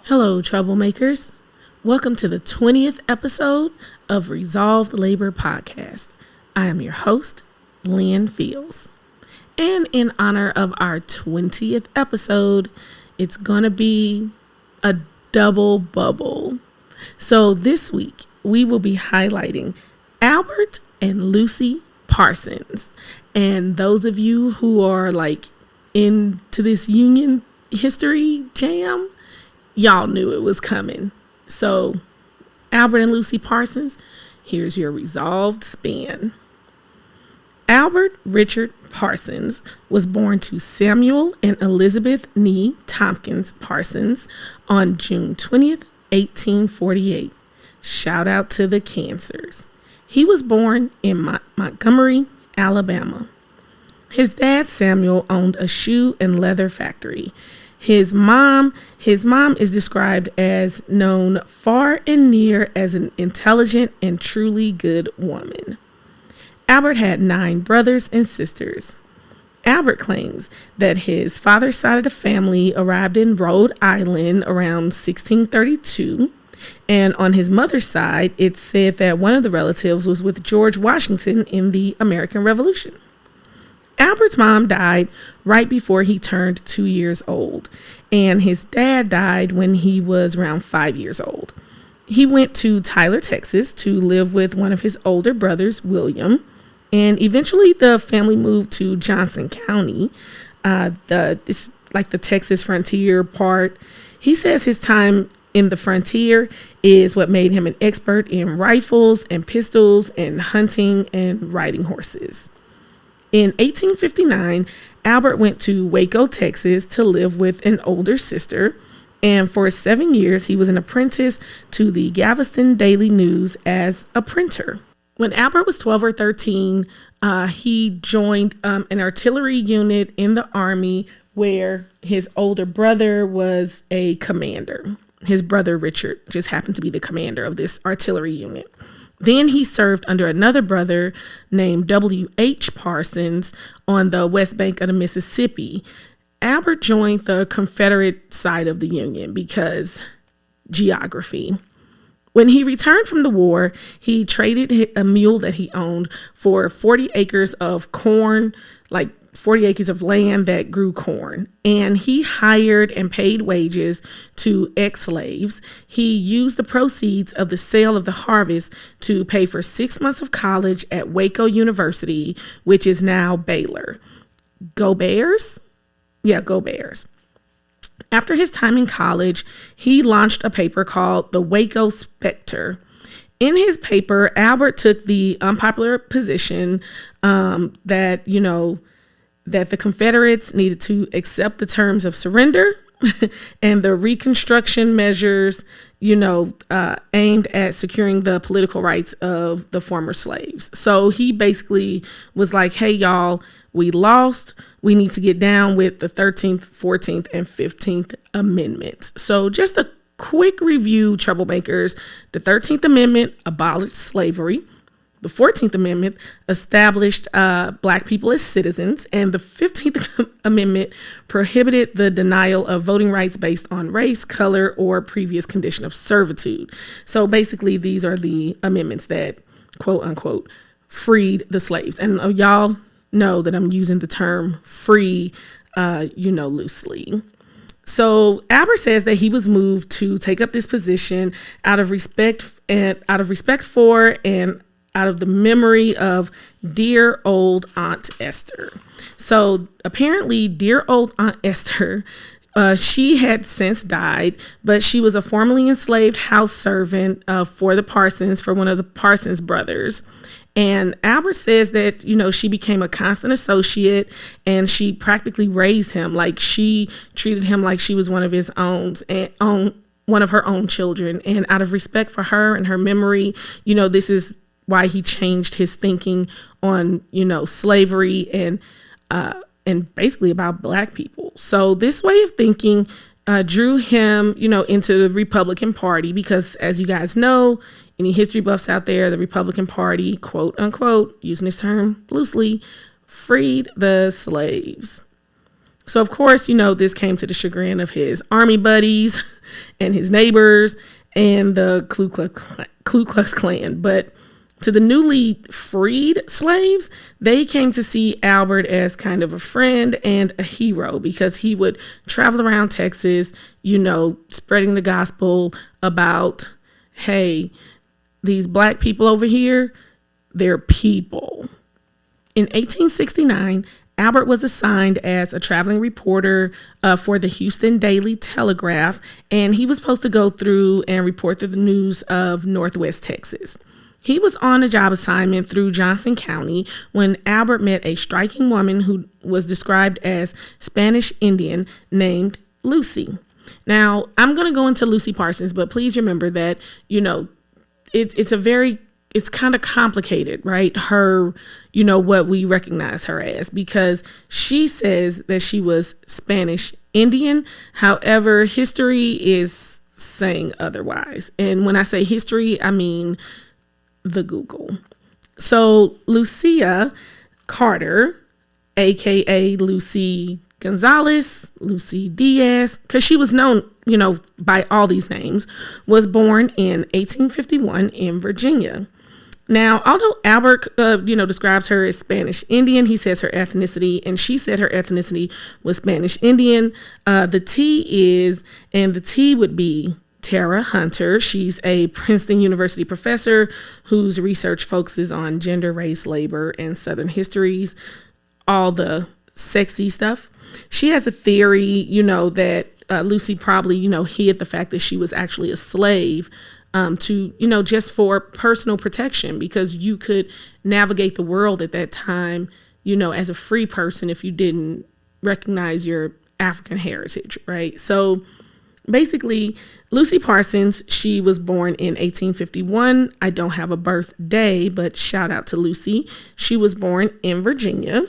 Hello, troublemakers. Welcome to the 20th episode of Resolved Labor Podcast. I am your host, Lynn Fields. And in honor of our 20th episode, it's going to be a double bubble. So this week, we will be highlighting Albert and Lucy Parsons. And those of you who are into this union history jam, y'all knew it was coming. So Albert and Lucy Parsons, here's your resolved spin. Albert Richard Parsons was born to Samuel and Elizabeth Nee Tompkins Parsons on June 20th, 1848. Shout out to the cancers. He was born in Montgomery, Alabama. His dad, Samuel, owned a shoe and leather factory. His mom is described as known far and near as an intelligent and truly good woman. Albert had 9 brothers and sisters. Albert claims that his father's side of the family arrived in Rhode Island around 1632. And on his mother's side, it's said that one of the relatives was with George Washington in the American Revolution. Albert's mom died right before he turned 2 years old, and his dad died when he was around 5 years old. He went to Tyler, Texas to live with one of his older brothers, William, and eventually the family moved to Johnson County, the Texas frontier part. He says his time in the frontier is what made him an expert in rifles and pistols and hunting and riding horses. In 1859, Albert went to Waco, Texas to live with an older sister, and for 7 years he was an apprentice to the Galveston Daily News as a printer. When Albert was 12 or 13, he joined an artillery unit in the Army where his older brother was a commander. His brother Richard just happened to be the commander of this artillery unit. Then he served under another brother named W.H. Parsons on the west bank of the Mississippi. Albert joined the Confederate side of the Union because geography. When he returned from the war, he traded a mule that he owned for 40 acres of corn, 40 acres of land that grew corn, and he hired and paid wages to ex-slaves. He used the proceeds of the sale of the harvest to pay for 6 months of college at Waco University, which is now Baylor. Go Bears? Yeah, go Bears. After his time in college, he launched a paper called the Waco Spectre. In his paper, Albert took the unpopular position that the Confederates needed to accept the terms of surrender and the Reconstruction measures, aimed at securing the political rights of the former slaves. So he basically was like, hey, y'all, we lost. We need to get down with the 13th, 14th, and 15th Amendments. So just a quick review, troublemakers. The 13th Amendment abolished slavery. The 14th Amendment established Black people as citizens, and the 15th Amendment prohibited the denial of voting rights based on race, color, or previous condition of servitude. So basically, these are the amendments that, quote unquote, freed the slaves. And y'all know that I'm using the term free, loosely. So Albert says that he was moved to take up this position out of respect for and out of the memory of dear old Aunt Esther. So apparently, dear old Aunt Esther, she had since died, but she was a formerly enslaved house servant for one of the Parsons brothers. And Albert says that, she became a constant associate and she practically raised him. Like she treated him like she was one of his own one of her own children. And out of respect for her and her memory, this is why he changed his thinking on, slavery and basically about Black people. So this way of thinking drew him, into the Republican Party because, as you guys know, any history buffs out there, the Republican Party, quote unquote, using this term loosely, freed the slaves. So, of course, this came to the chagrin of his army buddies and his neighbors and the Ku Klux Klan. But to the newly freed slaves, they came to see Albert as kind of a friend and a hero because he would travel around Texas, spreading the gospel about, hey, these black people over here, they're people. In 1869, Albert was assigned as a traveling reporter for the Houston Daily Telegraph, and he was supposed to go through and report the news of Northwest Texas. He was on a job assignment through Johnson County when Albert met a striking woman who was described as Spanish Indian named Lucy. Now, I'm going to go into Lucy Parsons, but please remember that, it's kind of complicated, right? Her, what we recognize her as, because she says that she was Spanish Indian. However, history is saying otherwise. And when I say history, I mean the Google. So Lucia Carter, aka Lucy Gonzalez, Lucy Diaz, because she was known, by all these names, was born in 1851 in Virginia. Now, although Albert, describes her as Spanish Indian, he says her ethnicity, and she said her ethnicity was Spanish Indian. The T would be Tara Hunter. She's a Princeton University professor whose research focuses on gender, race, labor, and Southern histories, all the sexy stuff. She has a theory, that Lucy probably, hid the fact that she was actually a slave to, just for personal protection, because you could navigate the world at that time, as a free person if you didn't recognize your African heritage, right? So basically, Lucy Parsons, she was born in 1851. I don't have a birthday, but shout out to Lucy. She was born in Virginia.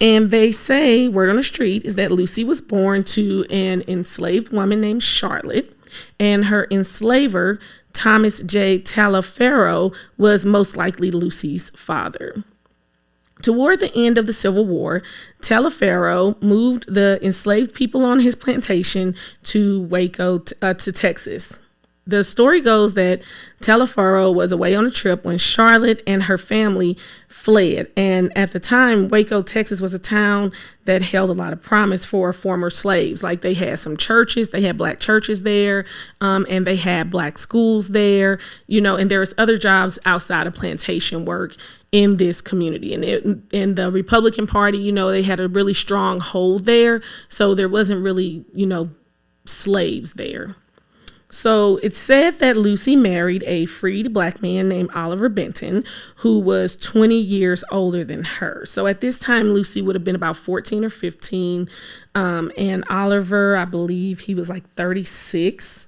And they say, word on the street, is that Lucy was born to an enslaved woman named Charlotte. And her enslaver, Thomas J. Taliaferro, was most likely Lucy's father. Toward the end of the Civil War, Taliaferro moved the enslaved people on his plantation to Waco, to Texas. The story goes that Taliaferro was away on a trip when Charlotte and her family fled. And at the time, Waco, Texas was a town that held a lot of promise for former slaves. Like, they had some churches, they had black churches there, and they had black schools there, and there was other jobs outside of plantation work in this community. And in the Republican Party, they had a really strong hold there. So there wasn't really, slaves there. So it's said that Lucy married a freed black man named Oliver Benton, who was 20 years older than her. So at this time, Lucy would have been about 14 or 15. And Oliver, I believe he was like 36.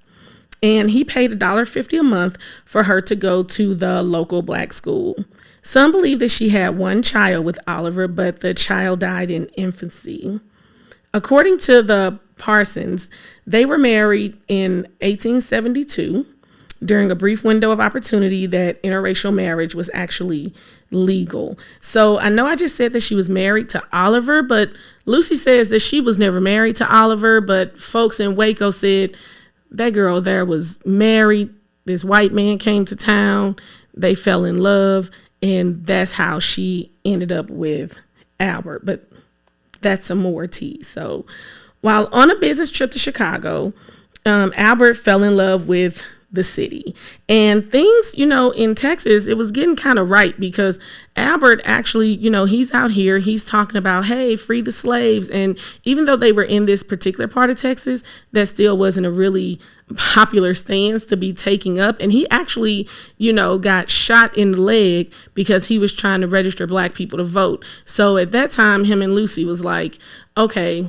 And he paid $1.50 a month for her to go to the local black school. Some believe that she had one child with Oliver, but the child died in infancy. According to the Parsons, they were married in 1872 during a brief window of opportunity that interracial marriage was actually legal. So I know I just said that she was married to Oliver, but Lucy says that she was never married to Oliver, but folks in Waco said that girl there was married. This white man came to town, they fell in love, and that's how she ended up with Albert. But that's some more tea. So while on a business trip to Chicago, Albert fell in love with the city. And things, in Texas, it was getting kind of right, because Albert actually, he's out here, he's talking about, hey, free the slaves. And even though they were in this particular part of Texas, that still wasn't a really popular stance to be taking up. And he actually, got shot in the leg because he was trying to register black people to vote. So at that time, him and Lucy was like, okay,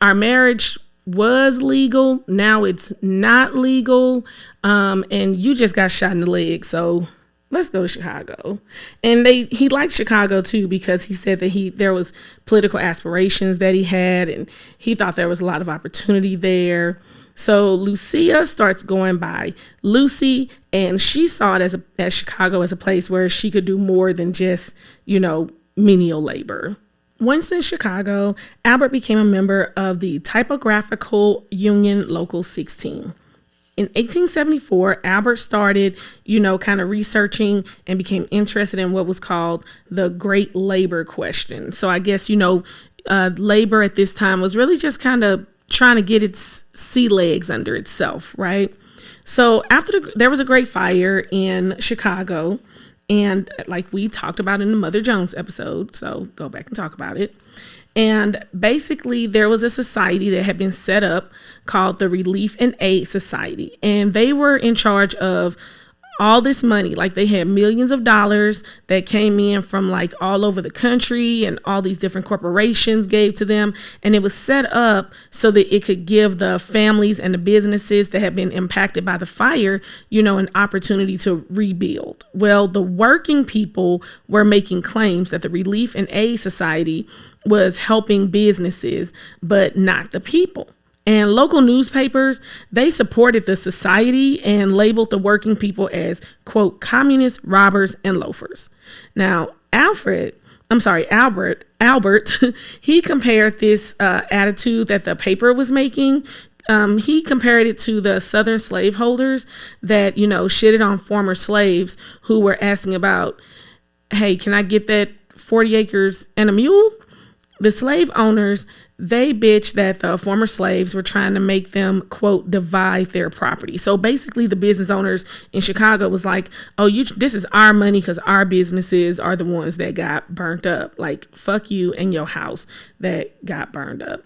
our marriage was legal, now it's not legal, and you just got shot in the leg, so let's go to Chicago. And he liked Chicago too, because he said that there was political aspirations that he had, and he thought there was a lot of opportunity there. So Lucia starts going by Lucy, and she saw it as Chicago as a place where she could do more than just, menial labor. Once in Chicago, Albert became a member of the Typographical Union Local 16. In 1874, Albert started, kind of researching and became interested in what was called the Great Labor Question. So I guess, labor at this time was really just kind of trying to get its sea legs under itself, right? So there was a great fire in Chicago, and like we talked about in the Mother Jones episode, so go back and talk about it. And basically there was a society that had been set up called the Relief and Aid Society, and they were in charge of all this money. Like, they had millions of dollars that came in from like all over the country, and all these different corporations gave to them. And it was set up so that it could give the families and the businesses that had been impacted by the fire, an opportunity to rebuild. Well, the working people were making claims that the Relief and Aid Society was helping businesses, but not the people. And local newspapers, they supported the society and labeled the working people as, quote, communists, robbers, and loafers. Now, Albert, he compared this attitude that the paper was making. He compared it to the Southern slaveholders that, shitted on former slaves who were asking about, hey, can I get that 40 acres and a mule? The slave owners, they bitched that the former slaves were trying to make them, quote, divide their property. So basically the business owners in Chicago was like, oh, this is our money because our businesses are the ones that got burnt up. Like, fuck you and your house that got burned up.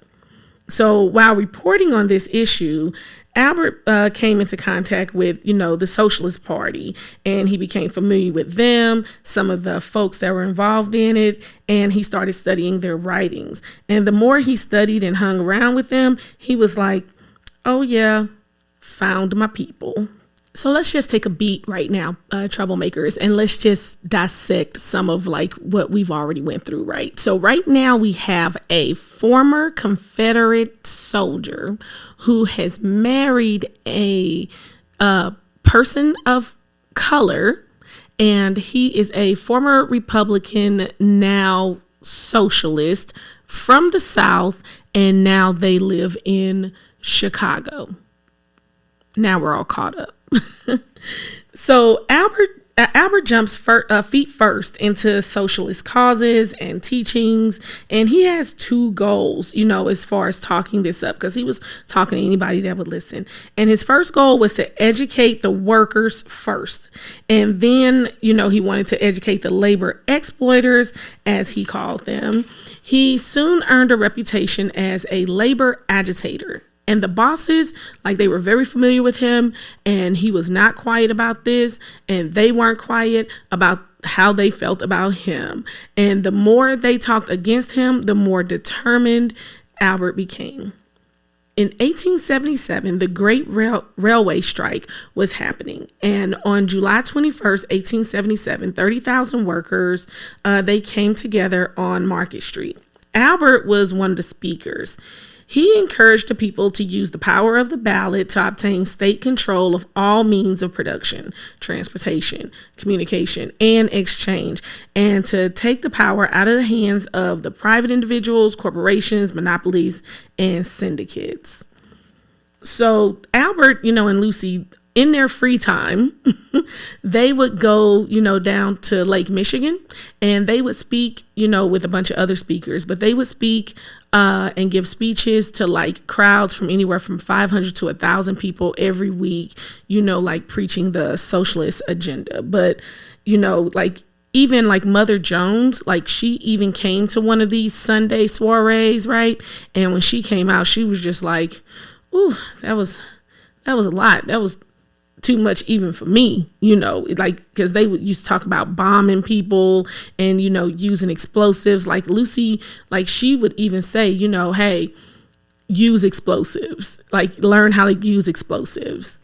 So while reporting on this issue, Albert came into contact with, the Socialist Party, and he became familiar with them, some of the folks that were involved in it, and he started studying their writings. And the more he studied and hung around with them, he was like, oh yeah, found my people. So let's just take a beat right now, troublemakers, and let's just dissect some of like what we've already went through, right? So right now we have a former Confederate soldier who has married a person of color, and he is a former Republican, now socialist from the South, and now they live in Chicago. Now we're all caught up. So Albert jumps feet first into socialist causes and teachings, and he has two goals, as far as talking this up, because he was talking to anybody that would listen. And his first goal was to educate the workers first, and then he wanted to educate the labor exploiters, as he called them. He soon earned a reputation as a labor agitator. And the bosses, they were very familiar with him, and he was not quiet about this, and they weren't quiet about how they felt about him. And the more they talked against him, the more determined Albert became. In 1877, the Great Railway Strike was happening. And on July 21st, 1877, 30,000 workers, they came together on Market Street. Albert was one of the speakers. He encouraged the people to use the power of the ballot to obtain state control of all means of production, transportation, communication, and exchange, and to take the power out of the hands of the private individuals, corporations, monopolies, and syndicates. So Albert, and Lucy, in their free time, they would go, down to Lake Michigan, and they would speak, with a bunch of other speakers, but they would speak and give speeches to crowds from anywhere from 500 to 1,000 people every week, preaching the socialist agenda. But, even Mother Jones, she even came to one of these Sunday soirees, right? And when she came out, she was just like, ooh, that was a lot. That was too much even for me, because they used to talk about bombing people and, using explosives. Lucy, she would even say, hey, use explosives, learn how to use explosives.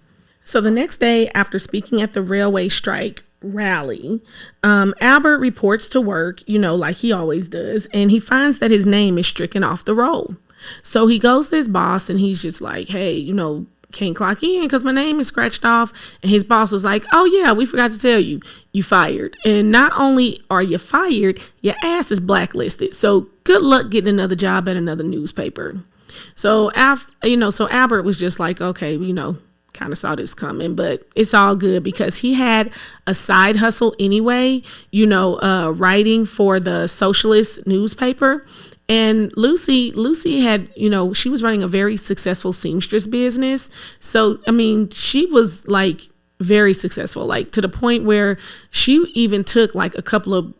So the next day after speaking at the railway strike rally, Albert reports to work, like he always does, and he finds that his name is stricken off the roll. So he goes to his boss and he's just like, hey, can't clock in because my name is scratched off. And his boss was like, oh yeah, we forgot to tell you, you fired. And not only are you fired, your ass is blacklisted. So good luck getting another job at another newspaper. So Albert was just like, okay, kind of saw this coming, but it's all good because he had a side hustle anyway, writing for the socialist newspaper. And Lucy had, she was running a very successful seamstress business. So, I mean, she was like very successful, like to the point where she even took like a couple of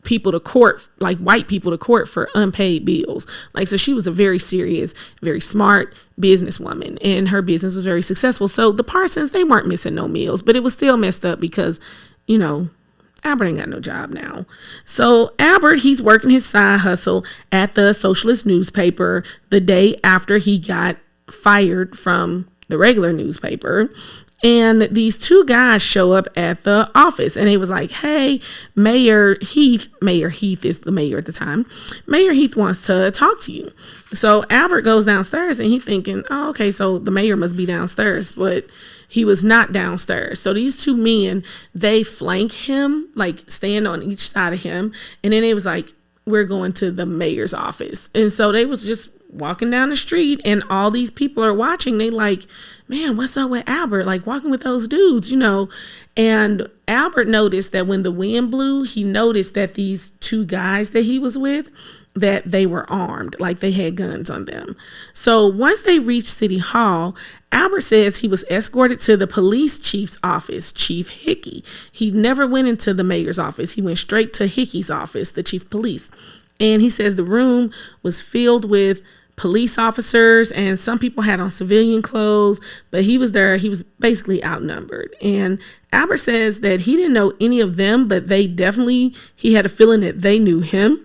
people to court, like white people to court for unpaid bills. Like, so she was a very serious, very smart businesswoman, and her business was very successful. So the Parsons, they weren't missing no meals, but it was still messed up because, Albert ain't got no job now. So Albert, he's working his side hustle at the socialist newspaper the day after he got fired from the regular newspaper. And these two guys show up at the office, and they was like, hey, Mayor Heath is the mayor at the time. Mayor Heath wants to talk to you. So Albert goes downstairs, and he thinking, oh, okay, so the mayor must be downstairs, but he was not downstairs. So these two men, they flank him, like stand on each side of him. And then it was like, we're going to the mayor's office. And so they was just walking down the street, and all these people are watching. They like, man, what's up with Albert? Like walking with those dudes, And Albert noticed that when the wind blew, he noticed that these two guys that he was with, that they were armed, like they had guns on them. So once they reached City Hall, Albert says he was escorted to the police chief's office, Chief Hickey. He never went into the mayor's office. He went straight to Hickey's office, the chief of police. And he says the room was filled with police officers, and some people had on civilian clothes, but he was there. He was basically outnumbered. And Albert says that he didn't know any of them, but he had a feeling that they knew him.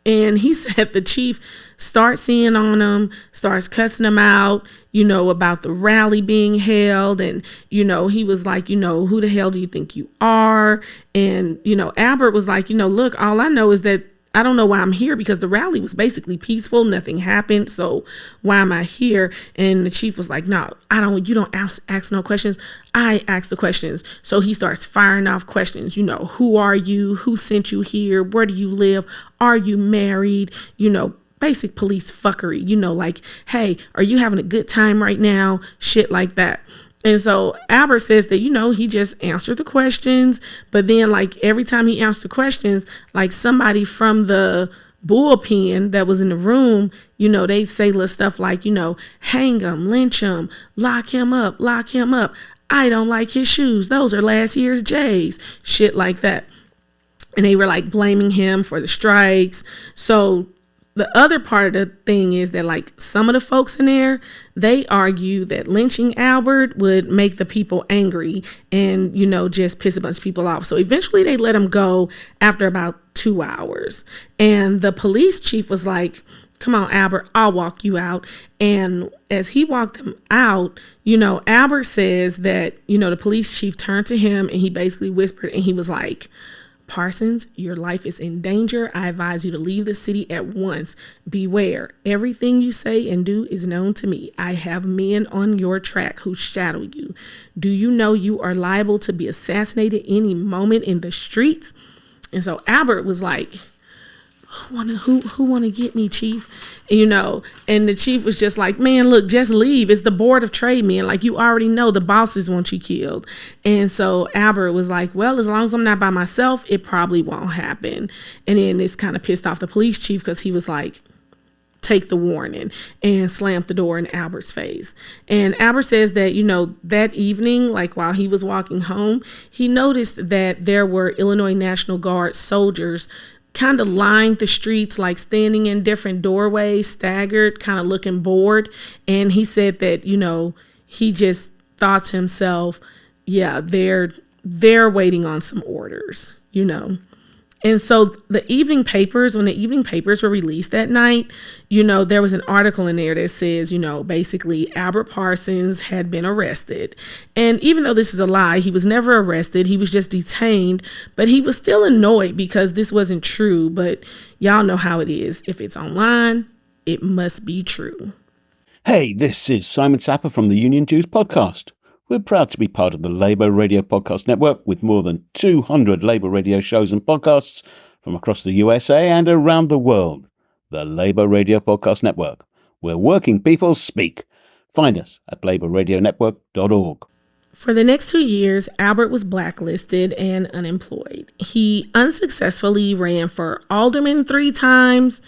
And he said the chief starts seeing on him, starts cussing him out, about the rally being held. And, he was like, who the hell do you think you are? And, Albert was like, look, all I know is that I don't know why I'm here, because the rally was basically peaceful. Nothing happened. So why am I here? And the chief was like, no, you don't ask no questions. I ask the questions. So he starts firing off questions. Who are you? Who sent you here? Where do you live? Are you married? Basic police fuckery, like, hey, are you having a good time right now? Shit like that. And so Albert says that, he just answered the questions, but then like every time he answered the questions, like somebody from the bullpen that was in the room, they say little stuff like, hang him, lynch him, lock him up. I don't like his shoes. Those are last year's J's, shit like that. And they were like blaming him for the strikes. So the other part of the thing is that like some of the folks in there, they argue that lynching Albert would make the people angry and, just piss a bunch of people off. So eventually they let him go after about 2 hours. And the police chief was like, come on, Albert, I'll walk you out. And as he walked him out, Albert says that, the police chief turned to him and he basically whispered, and he was like, Parsons, your life is in danger. I advise you to leave the city at once. Beware. Everything you say and do is known to me. I have men on your track who shadow you. Do you know you are liable to be assassinated any moment in the streets? And so Albert was like, who want to get me, chief? And the chief was just like, man, look, just leave. It's the board of trade men. Like, you already know the bosses want you killed. And so Albert was like, well, as long as I'm not by myself, it probably won't happen. And then this kind of pissed off the police chief, because he was like, take the warning, and slammed the door in Albert's face. And Albert says that, that evening, like while he was walking home, he noticed that there were Illinois National Guard soldiers kind of lined the streets, like standing in different doorways, staggered, kind of looking bored. And he said that, he just thought to himself, yeah, they're waiting on some orders, And so when the evening papers were released that night, there was an article in there that says, basically Albert Parsons had been arrested. And even though this is a lie, he was never arrested. He was just detained, but he was still annoyed because this wasn't true. But y'all know how it is. If it's online, it must be true. Hey, this is Simon Sapper from the Union Jews podcast. We're proud to be part of the Labour Radio Podcast Network, with more than 200 Labour radio shows and podcasts from across the USA and around the world. The Labour Radio Podcast Network, where working people speak. Find us at labourradionetwork.org. For the next 2 years, Albert was blacklisted and unemployed. He unsuccessfully ran for alderman 3 times,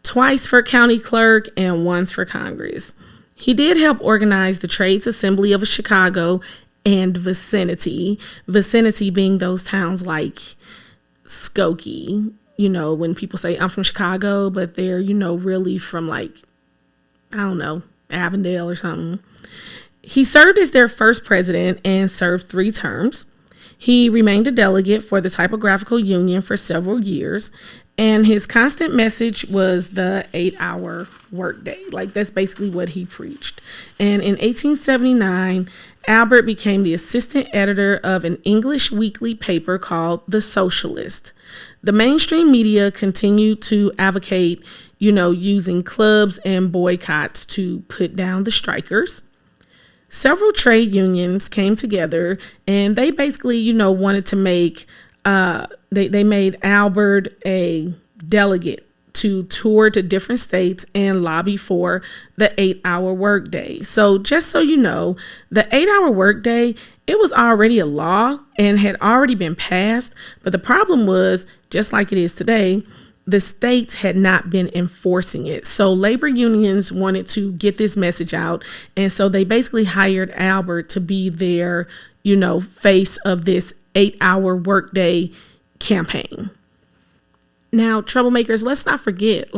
twice for county clerk, and once for Congress. He did help organize the Trades Assembly of Chicago and vicinity being those towns like Skokie, when people say I'm from Chicago, but they're, really from Avondale or something. He served as their first president and served 3 terms. He remained a delegate for the Typographical Union for several years, and his constant message was the 8-hour workday. That's basically what he preached. And in 1879, Albert became the assistant editor of an English weekly paper called The Socialist. The mainstream media continued to advocate, using clubs and boycotts to put down the strikers. Several trade unions came together and they basically, wanted to make, they made Albert a delegate to tour to different states and lobby for the 8-hour workday. So just so you know, the 8-hour workday, it was already a law and had already been passed. But the problem was, just like it is today, the states had not been enforcing it. So labor unions wanted to get this message out. And so they basically hired Albert to be their, face of this 8-hour workday campaign. Now, troublemakers, let's not forget,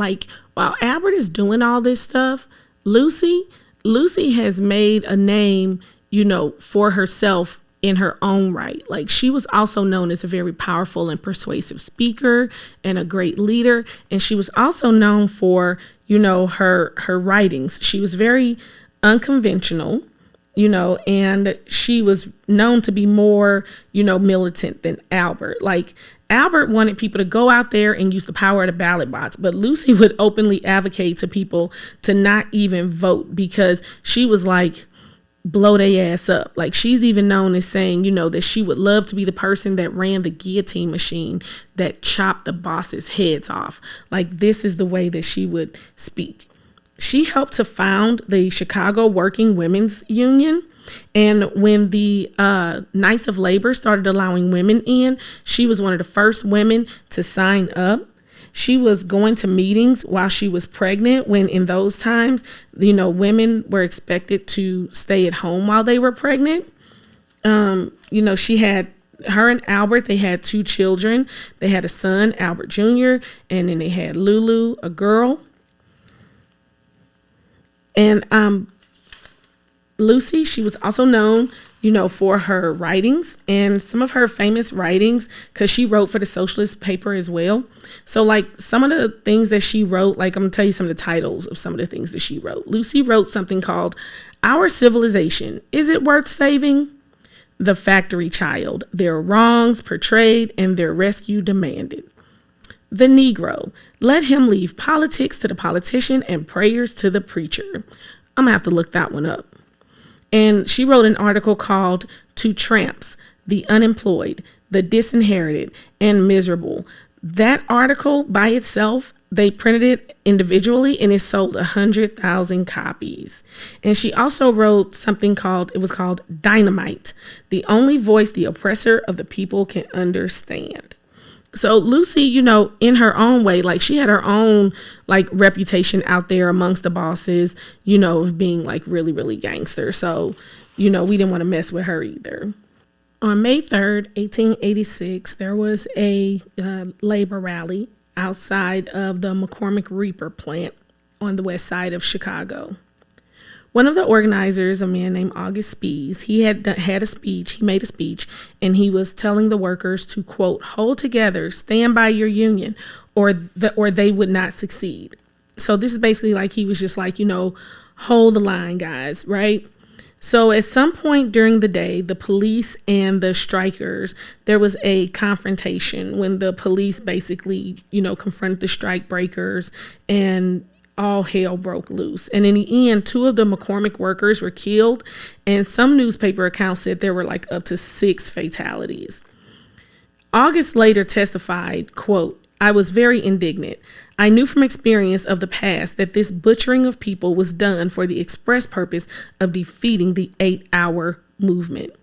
while Albert is doing all this stuff, Lucy has made a name, for herself in her own right. She was also known as a very powerful and persuasive speaker and a great leader. And she was also known for, her writings. She was very unconventional, and she was known to be more, militant than Albert. Albert wanted people to go out there and use the power of the ballot box, but Lucy would openly advocate to people to not even vote because she was blow their ass up. She's even known as saying, that she would love to be the person that ran the guillotine machine that chopped the boss's heads off. This is the way that she would speak. She helped to found the Chicago Working Women's Union. And when the Knights of Labor started allowing women in, she was one of the first women to sign up. She was going to meetings while she was pregnant, when in those times, women were expected to stay at home while they were pregnant. She had, her and Albert, they had 2 children. They had a son, Albert Jr., and then they had Lulu, a girl. And Lucy, she was also known, for her writings and some of her famous writings, because she wrote for the Socialist paper as well. So some of the things that she wrote, I'm going to tell you some of the titles of some of the things that she wrote. Lucy wrote something called Our Civilization. Is it worth saving? The Factory Child. Their wrongs portrayed and their rescue demanded. The Negro. Let him leave politics to the politician and prayers to the preacher. I'm going to have to look that one up. And she wrote an article called To Tramps, the Unemployed, the Disinherited, and Miserable. That article by itself, they printed it individually and it sold 100,000 copies. And she also wrote something called Dynamite, the only voice the oppressor of the people can understand. So Lucy, in her own way, she had her own reputation out there amongst the bosses, of being really, really gangster. So, we didn't want to mess with her either. On May 3rd, 1886, there was a labor rally outside of the McCormick Reaper plant on the west side of Chicago. One of the organizers, a man named August Spies, he had a speech, he made a speech, and he was telling the workers to, quote, hold together, stand by your union, or they would not succeed. So this is basically he was just hold the line, guys, right? So at some point during the day, the police and the strikers, there was a confrontation when the police basically, confronted the strike breakers, and all hell broke loose. And in the end, 2 of the McCormick workers were killed, and some newspaper accounts said there were up to 6 fatalities. August later testified, quote, I was very indignant. I knew from experience of the past that this butchering of people was done for the express purpose of defeating the 8-hour movement.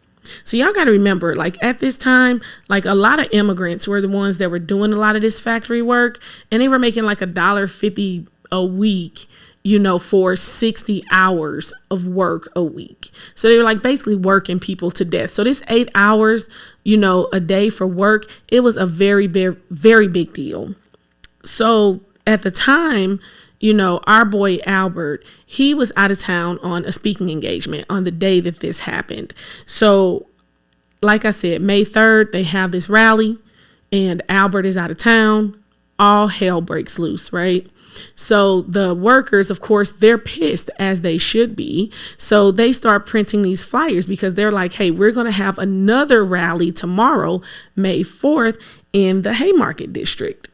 So y'all got to remember, like at this time, like a lot of immigrants were the ones that were doing a lot of this factory work, and they were making like $1.50 a week, for 60 hours of work a week. So they were like basically working people to death. So this 8 hours, a day for work, it was a very, very, very big deal. So at the time, our boy Albert, he was out of town on a speaking engagement on the day that this happened. So like I said, May 3rd, they have this rally and Albert is out of town. All hell breaks loose, right? So the workers, of course, they're pissed, as they should be. So they start printing these flyers because they're like, hey, we're going to have another rally tomorrow, May 4th, in the Haymarket district.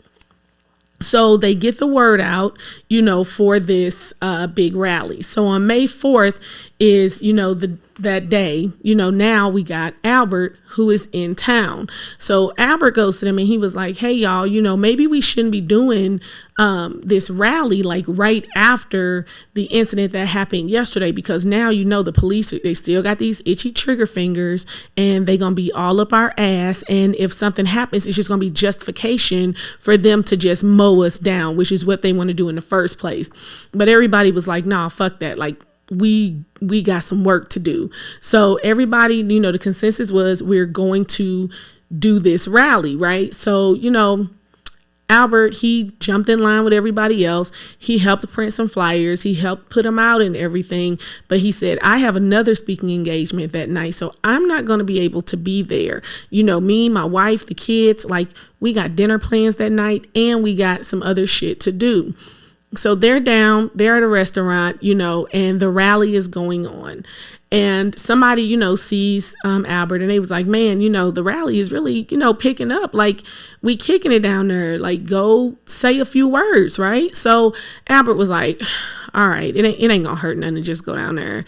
So they get the word out, for this big rally. So on May 4th is, that day, now we got Albert, who is in town. So Albert goes to them and he was like, hey, y'all, maybe we shouldn't be doing this rally like right after the incident that happened yesterday, because now, the police, they still got these itchy trigger fingers and they going to be all up our ass. And if something happens, it's just going to be justification for them to just mow us down, which is what they want to do in the first place. But everybody was like, nah, fuck that. Like, we got some work to do. So everybody, the consensus was we're going to do this rally, right? So, Albert, he jumped in line with everybody else. He helped print some flyers. He helped put them out and everything. But he said, I have another speaking engagement that night, so I'm not going to be able to be there. Me, my wife, the kids, like we got dinner plans that night and we got some other shit to do. So they're at a restaurant, and the rally is going on. And somebody, sees Albert and they was like, man, the rally is really, picking up. Like, we kicking it down there. Like, go say a few words, right? So Albert was like, all right, it ain't gonna hurt nothing to just go down there,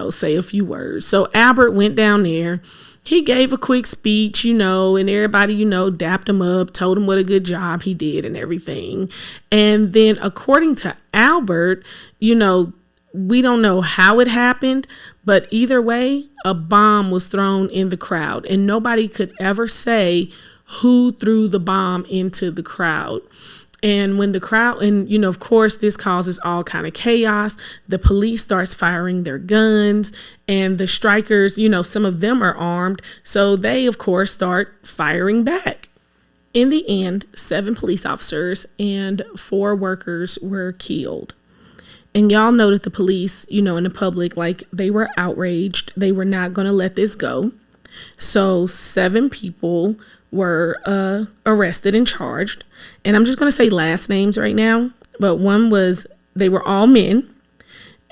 say a few words. So Albert went down there. He gave a quick speech, and everybody, dapped him up, told him what a good job he did and everything. And then according to Albert, we don't know how it happened, but either way, a bomb was thrown in the crowd and nobody could ever say who threw the bomb into the crowd. And when the crowd, and, of course, this causes all kind of chaos. The police starts firing their guns and the strikers, some of them are armed. So they, of course, start firing back. In the end, 7 police officers and 4 workers were killed. And y'all know that the police, in the public, like they were outraged. They were not going to let this go. So 7 people were arrested and charged. And I'm just going to say last names right now. But they were all men.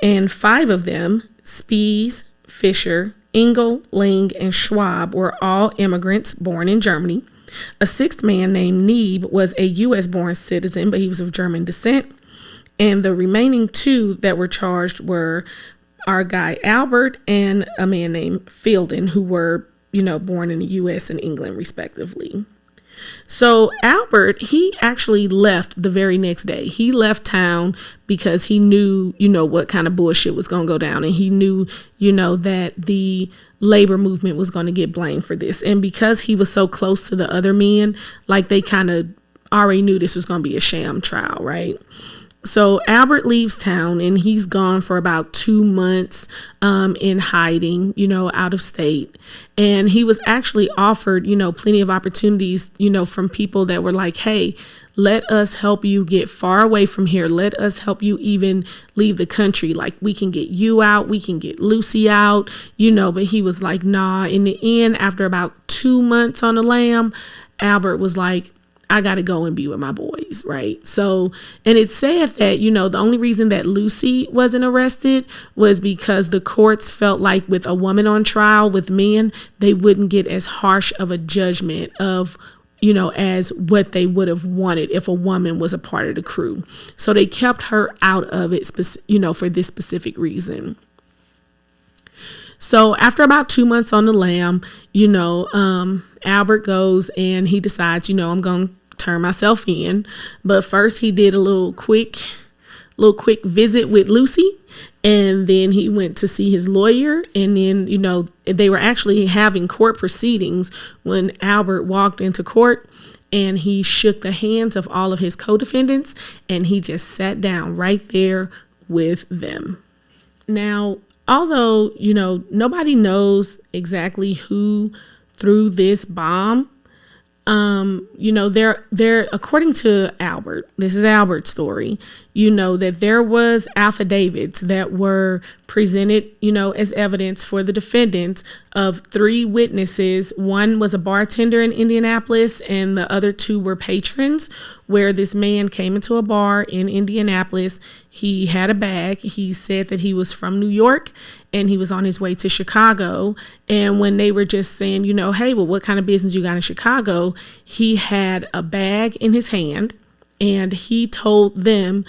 And 5 of them, Spies, Fisher, Engel, Ling, and Schwab, were all immigrants born in Germany. A 6th man named Neeb was a U.S.-born citizen, but he was of German descent. And the remaining 2 that were charged were our guy Albert and a man named Fielden, who were born in the U.S. and England, respectively. So Albert, he actually left the very next day. He left town because he knew, what kind of bullshit was going to go down. And he knew, that the labor movement was going to get blamed for this. And because he was so close to the other men, like they kind of already knew this was going to be a sham trial, right? So Albert leaves town and he's gone for about 2 months in hiding, out of state. And he was actually offered, plenty of opportunities, from people that were like, hey, let us help you get far away from here. Let us help you even leave the country. Like, we can get you out. We can get Lucy out, but he was like, nah. In the end, after about 2 months on the lam, Albert was like, I got to go and be with my boys, right? So, and it's sad that, the only reason that Lucy wasn't arrested was because the courts felt like with a woman on trial with men, they wouldn't get as harsh of a judgment of, as what they would have wanted if a woman was a part of the crew. So they kept her out of it, for this specific reason. So after about 2 months on the lam, Albert goes and he decides, I'm going to turn myself in. But first he did a little quick visit with Lucy. And then he went to see his lawyer. And then, they were actually having court proceedings when Albert walked into court, and he shook the hands of all of his co-defendants, and he just sat down right there with them. Now, although, nobody knows exactly who threw this bomb, they're according to Albert, this is Albert's story, that there was affidavits that were presented, as evidence for the defendants of 3 witnesses. One was a bartender in Indianapolis, and the other 2 were patrons, where this man came into a bar in Indianapolis. He had a bag. He said that he was from New York and he was on his way to Chicago. And when they were just saying, hey, well, what kind of business you got in Chicago? He had a bag in his hand, and he told them,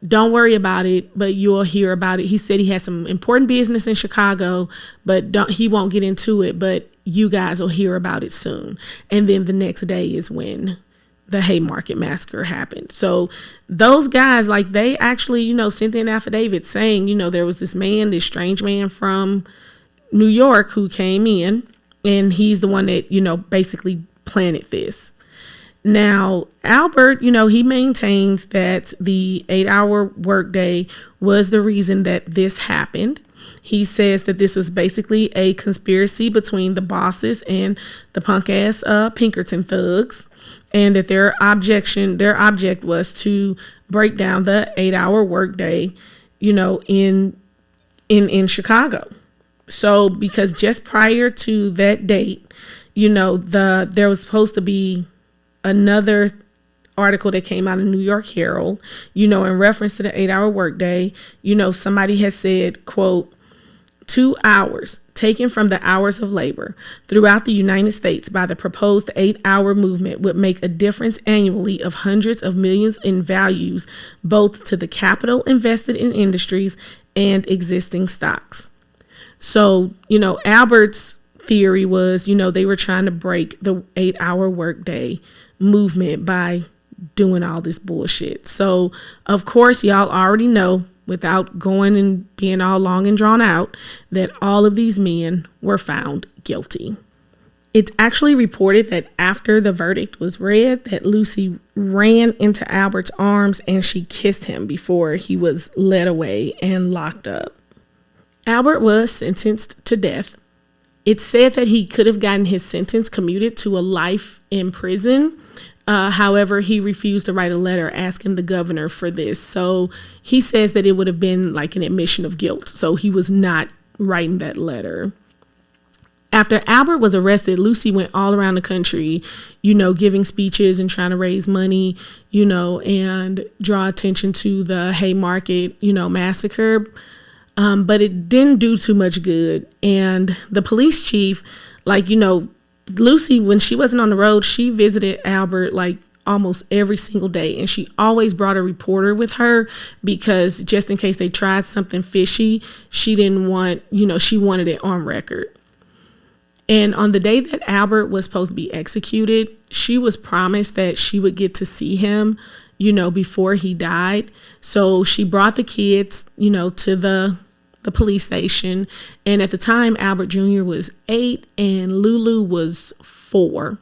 don't worry about it, but you'll hear about it. He said he had some important business in Chicago, but he won't get into it, but you guys will hear about it soon. And then the next day is when the Haymarket Massacre happened. So those guys, they actually, sent in affidavits saying, there was this strange man from New York who came in, and he's the one that, basically planted this. Now, Albert, he maintains that the 8-hour workday was the reason that this happened. He says that this was basically a conspiracy between the bosses and the punk-ass Pinkerton thugs, and that their object was to break down the 8-hour workday, in Chicago. So, because just prior to that date, there was supposed to be another article that came out of New York Herald, in reference to the 8-hour workday. Somebody has said, quote, 2 hours taken from the hours of labor throughout the United States by the proposed 8-hour movement would make a difference annually of hundreds of millions in values, both to the capital invested in industries and existing stocks. So, Albert's theory was, they were trying to break the 8-hour workday movement by doing all this bullshit. So, of course, y'all already know, without going and being all long and drawn out, that all of these men were found guilty. It's actually reported that after the verdict was read, that Lucy ran into Albert's arms and she kissed him before he was led away and locked up. Albert was sentenced to death. It's said that he could have gotten his sentence commuted to a life in prison. However, he refused to write a letter asking the governor for this. So he says that it would have been like an admission of guilt. So he was not writing that letter. After Albert was arrested, Lucy went all around the country, giving speeches and trying to raise money, and draw attention to the Haymarket, massacre. But it didn't do too much good. And the police chief, Lucy, when she wasn't on the road, she visited Albert almost every single day. And she always brought a reporter with her because just in case they tried something fishy, she didn't want, she wanted it on record. And on the day that Albert was supposed to be executed, she was promised that she would get to see him, before he died. So she brought the kids, to the police station. And at the time, Albert Jr. was 8 and Lulu was 4.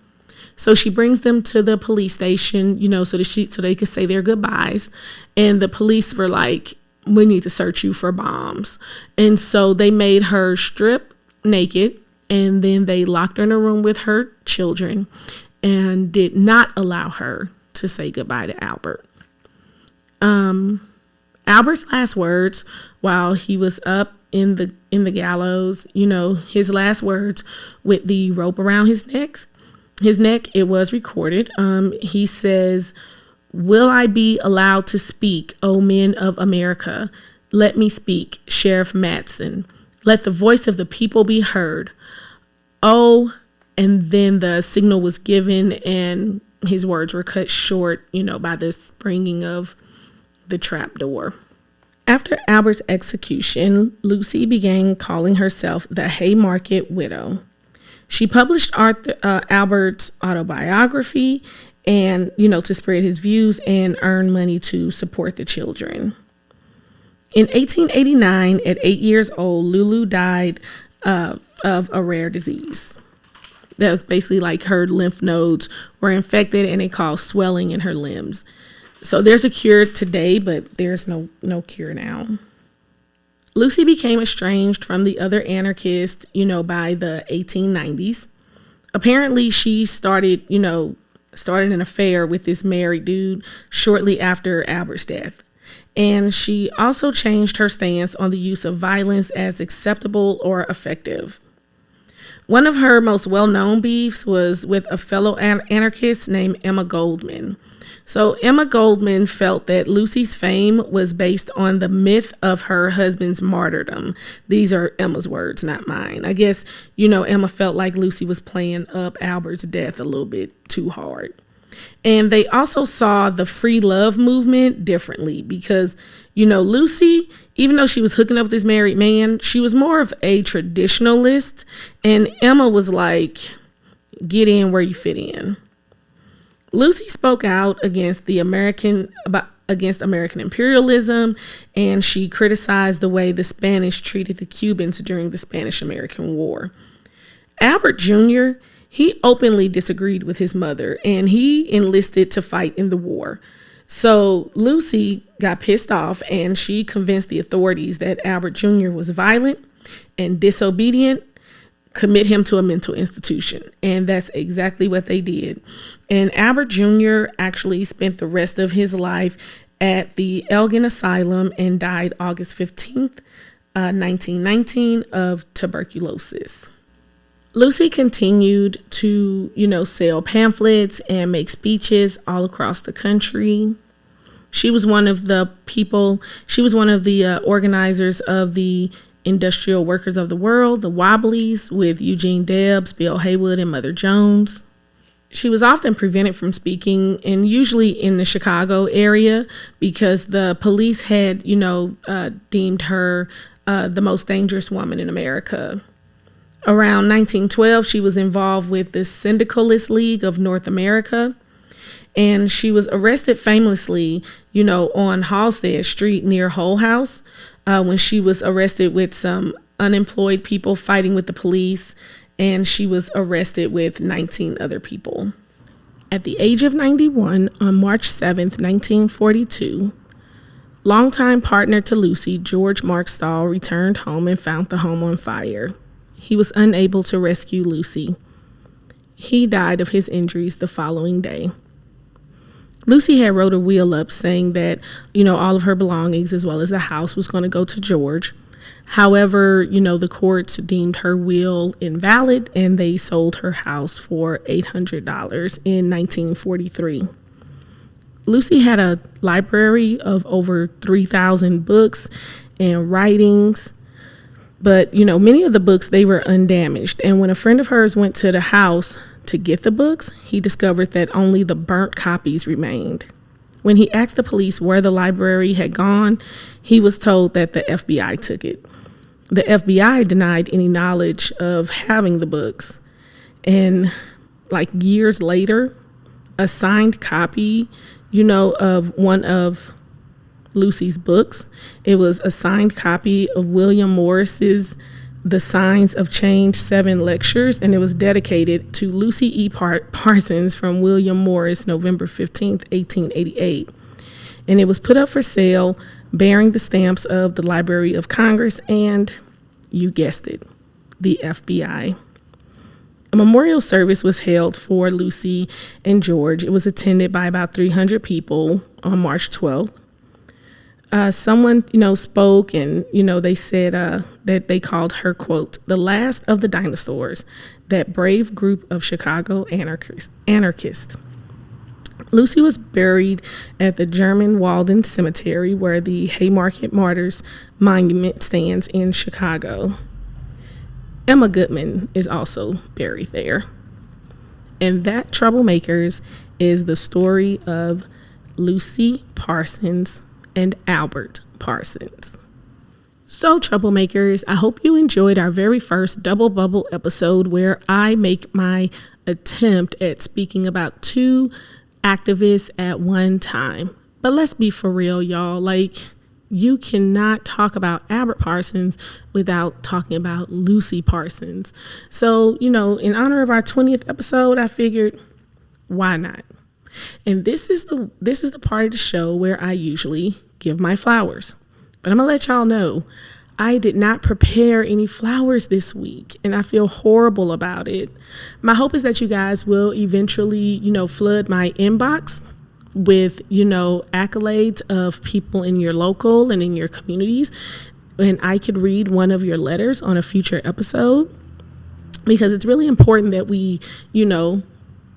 So she brings them to the police station, so they could say their goodbyes. And the police were like, we need to search you for bombs. And so they made her strip naked, and then they locked her in a room with her children and did not allow her to say goodbye to Albert. Albert's last words while he was up in the gallows, his last words with the rope around his neck, it was recorded. He says, "Will I be allowed to speak, O men of America? Let me speak, Sheriff Matson. Let the voice of the people be heard. Oh," and then the signal was given and his words were cut short, by the springing of the trap door. After Albert's execution, Lucy began calling herself the Haymarket Widow. She published Albert's autobiography, and, to spread his views and earn money to support the children. In 1889, at 8 years old, Lulu died of a rare disease. That was basically like her lymph nodes were infected and it caused swelling in her limbs. So there's a cure today, but there's no cure now. Lucy became estranged from the other anarchists, by the 1890s. Apparently she started an affair with this married dude shortly after Albert's death. And she also changed her stance on the use of violence as acceptable or effective. One of her most well-known beefs was with a fellow anarchist named Emma Goldman. So Emma Goldman felt that Lucy's fame was based on the myth of her husband's martyrdom. These are Emma's words, not mine. I guess, Emma felt like Lucy was playing up Albert's death a little bit too hard. And they also saw the free love movement differently because, Lucy, even though she was hooking up with this married man, she was more of a traditionalist. And Emma was like, get in where you fit in. Lucy spoke out against American imperialism, and she criticized the way the Spanish treated the Cubans during the Spanish-American War. Albert Jr., he openly disagreed with his mother, and he enlisted to fight in the war. So Lucy got pissed off, and she convinced the authorities that Albert Jr. was violent and disobedient, commit him to a mental institution. And that's exactly what they did. And Albert Jr. actually spent the rest of his life at the Elgin Asylum and died August 15th, 1919 of tuberculosis. Lucy continued to, sell pamphlets and make speeches all across the country. She was one of the organizers of the Industrial Workers of the World, the Wobblies, with Eugene Debs, Bill Haywood, and Mother Jones. She was often prevented from speaking, and usually in the Chicago area, because the police had, deemed her the most dangerous woman in America. Around 1912, she was involved with the Syndicalist League of North America, and she was arrested famously, on Halstead Street near Hull House, when she was arrested with some unemployed people fighting with the police, and she was arrested with 19 other people. At the age of 91, on March 7th, 1942, longtime partner to Lucy, George Markstall, returned home and found the home on fire. He was unable to rescue Lucy. He died of his injuries the following day. Lucy had wrote a will up saying that, all of her belongings as well as the house was going to go to George. However, the courts deemed her will invalid and they sold her house for $800 in 1943. Lucy had a library of over 3,000 books and writings. But, many of the books, they were undamaged. And when a friend of hers went to the house to get the books, he discovered that only the burnt copies remained. When he asked the police where the library had gone, he was told that the FBI took it. The FBI denied any knowledge of having the books. And years later, a signed copy, of one of Lucy's books. It was a signed copy of William Morris's The Signs of Change 7 lectures, and it was dedicated to Lucy E. Parsons from William Morris, November 15th, 1888. And it was put up for sale bearing the stamps of the Library of Congress and, you guessed it, the FBI. A memorial service was held for Lucy and George. It was attended by about 300 people on March 12th. Someone, spoke and, they said that they called her, quote, the last of the dinosaurs, that brave group of Chicago anarchists. Lucy was buried at the German Walden Cemetery, where the Haymarket Martyrs Monument stands in Chicago. Emma Goodman is also buried there. And that, Troublemakers, is the story of Lucy Parsons and Albert Parsons. So, Troublemakers, I hope you enjoyed our very first Double Bubble episode where I make my attempt at speaking about two activist at one time. But let's be for real, y'all. Like, you cannot talk about Albert Parsons without talking about Lucy Parsons. So, in honor of our 20th episode, I figured, why not? And this is the part of the show where I usually give my flowers. But I'm going to let y'all know, I did not prepare any flowers this week, and I feel horrible about it. My hope is that you guys will eventually, flood my inbox with, accolades of people in your local and in your communities. And I could read one of your letters on a future episode, because it's really important that we,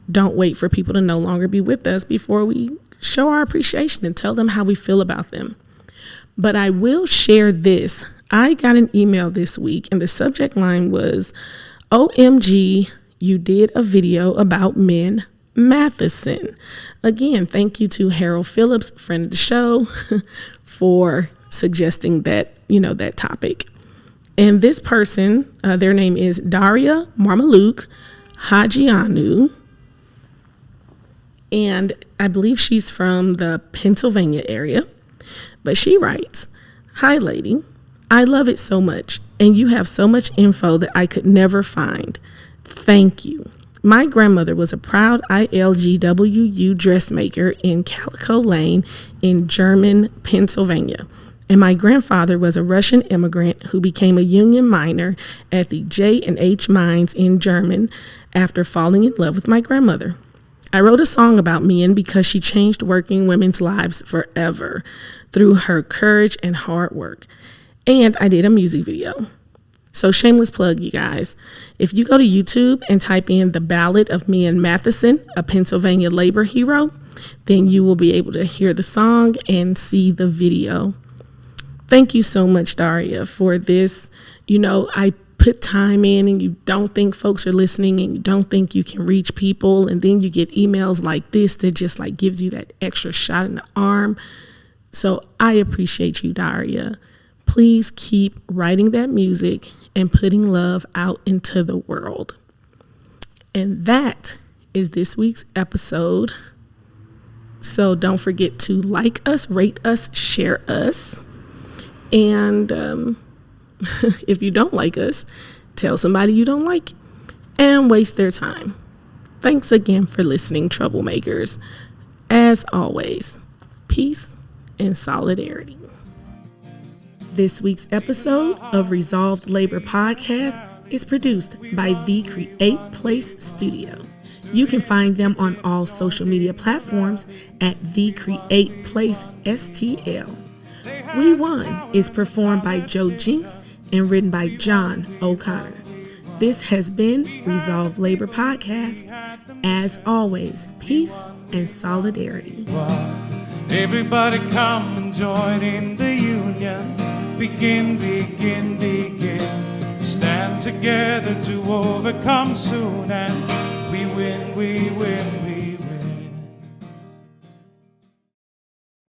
don't wait for people to no longer be with us before we show our appreciation and tell them how we feel about them. But I will share this. I got an email this week, and the subject line was, OMG, you did a video about men Matheson. Again, thank you to Harold Phillips, friend of the show, for suggesting that, that topic. And this person, their name is Daria Marmalouk Hajianu. And I believe she's from the Pennsylvania area. But she writes, "Hi, lady. I love it so much. And you have so much info that I could never find. Thank you. My grandmother was a proud ILGWU dressmaker in Calico Lane in German, Pennsylvania. And my grandfather was a Russian immigrant who became a union miner at the J&H mines in German after falling in love with my grandmother. I wrote a song about men because she changed working women's lives forever through her courage and hard work. And I did a music video. So shameless plug, you guys. If you go to YouTube and type in The Ballad of Me and Matheson, a Pennsylvania labor hero, then you will be able to hear the song and see the video. Thank you so much, Daria, for this. I put time in, and you don't think folks are listening, and you don't think you can reach people, and then you get emails like this that just gives you that extra shot in the arm. So I appreciate you, Daria. Please keep writing that music and putting love out into the world. And that is this week's episode. So don't forget to like us, rate us, share us. And if you don't like us, tell somebody you don't like and waste their time. Thanks again for listening, troublemakers. As always, peace and solidarity. This week's episode of Resolved Labor Podcast is produced by The Create Place Studio. You can find them on all social media platforms at The Create Place STL. We Won is performed by Joe Jinks and written by John O'Connor. This has been Resolved Labor Podcast. As always, peace and solidarity. Everybody come and join in the union. Begin. Stand together to overcome soon, and we win.